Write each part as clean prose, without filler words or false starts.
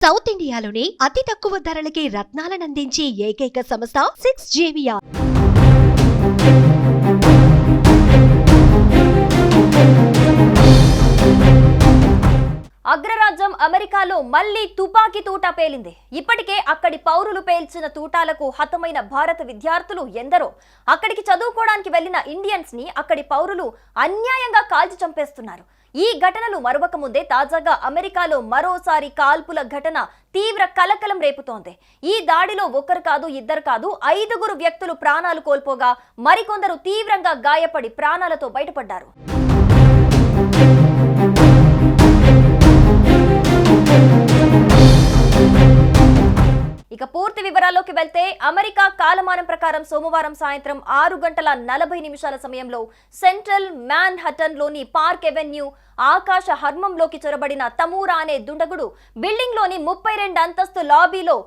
South ఇండియాలోనే అతి తక్కువ ధరలకి రత్నాలనందించే ఏకైక సంస్థ 6JVR. అగ్రరాజ్యం అమెరికాలో మళ్లీ తుపాకీ తూట పేలింది. ఇప్పటికే అక్కడి పౌరులు పేల్చిన తూటాలకు హతమైన భారత విద్యార్థులు ఎందరో. అక్కడికి చదువుకోవడానికి వెళ్లిన ఇండియన్స్ ని అక్కడి పౌరులు అన్యాయంగా కాల్చి చంపేస్తున్నారు. ఈ ఘటనలు మరొక ముందే తాజాగా అమెరికాలో మరోసారి కాల్పుల ఘటన తీవ్ర కలకలం రేపుతోంది. ఈ దాడిలో ఒకరు కాదు, ఇద్దరు కాదు, 5గురు వ్యక్తులు ప్రాణాలు కోల్పోగా మరికొందరు తీవ్రంగా గాయపడి ప్రాణాలతో బయటపడ్డారు. ఇక పూర్తి వివరాల్లోకి వెళ్తే అమెరికా కాలమానం ప్రకారం సోమవారం సాయంత్రం 6:40 సమయంలో సెంట్రల్ మ్యాన్హటన్ లోని పార్క్ ఎవెన్యూ ఆకాశ హర్మంలోకి చొరబడిన తమూరా అనే దుండగుడు బిల్డింగ్ లోని 32 అంతస్తు లాబీలో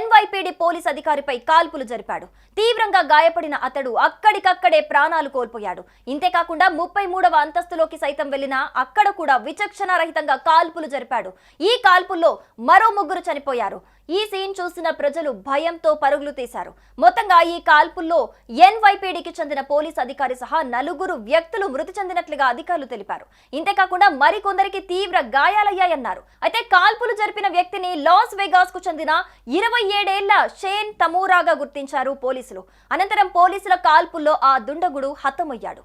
NYPD పోలీస్ అధికారిపై కాల్పులు జరిపాడు. తీవ్రంగా గాయపడిన అతడు అక్కడికక్కడే ప్రాణాలు కోల్పోయాడు. ఇంతేకాకుండా 33వ అంతస్తులోకి సైతం వెళ్లినా అక్కడ కూడా విచక్షణారహితంగా కాల్పులు జరిపాడు. ఈ కాల్పుల్లో మరో 3 చనిపోయారు. ఈ సీన్ చూసిన ప్రజలు భయంతో పరుగులు తీశారు. మొత్తంగా ఈ కాల్పుల్లో NYPDకి చెందిన పోలీస్ అధికారి సహా 4 వ్యక్తులు మృతి చెందినట్లుగా అధికారులు తెలిపారు. ఇంతేకాకుండా మరికొందరికి తీవ్ర గాయాలయ్యాయన్నారు. అయితే కాల్పులు జరిపిన వ్యక్తిని లాస్ వెగాస్ కు చెందిన 27 ఏళ్ల షేన్ తమూరాగా గుర్తించారు పోలీసులు. అనంతరం పోలీసుల కాల్పుల్లో ఆ దుండగుడు హతమయ్యాడు.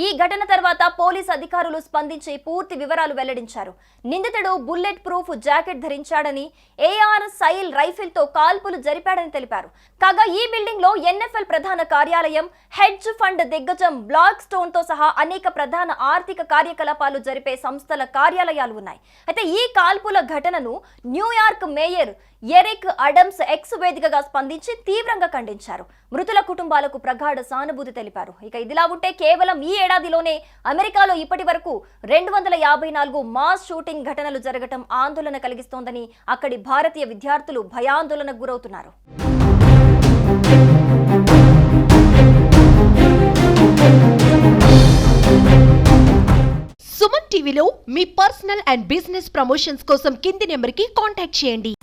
ఈ ఘటన తర్వాత పోలీస్ అధికారులు స్పందించి పూర్తి వివరాలు వెల్లడించారు. నిందితుడు బుల్లెట్ ప్రూఫ్ జాకెట్ ధరించాడని, AR సైల్ రైఫిల్ తో కాల్పులు జరిపాడని తెలిపారు. కాగా ఈ బిల్డింగ్ లో NFL ప్రధాన కార్యాలయం, హెడ్జ్ ఫండ్ దిగ్గజం బ్లాక్ స్టోన్ తో సహా అనేక ప్రధాన ఆర్థిక కార్యకలాపాలు జరిపే సంస్థల కార్యాలయాలు ఉన్నాయి. అయితే ఈ కాల్పుల ఘటనను New York mayor Eric Adams X వేదికగా స్పందించి తీవ్రంగా ఖండించారు. మృతుల కుటుంబాలకు ప్రగాఢ సానుభూతి తెలిపారు. ఇక ఇదిలా ఉంటే కేవలం ఈ ఏడాదిలోనే అమెరికాలో ఇప్పటి వరకు 254 మాస్ షూటింగ్ ఘటనలు జరగటం ఆందోళన కలిగిస్తోందని అక్కడి భారతీయ విద్యార్థులు భయాందోళనకు గురవుతున్నారు. సుమన్ టీవీలో మీ పర్సనల్ అండ్ బిజినెస్ ప్రమోషన్స్ కోసం కింది నెంబర్కి కాంటాక్ట్ చేయండి.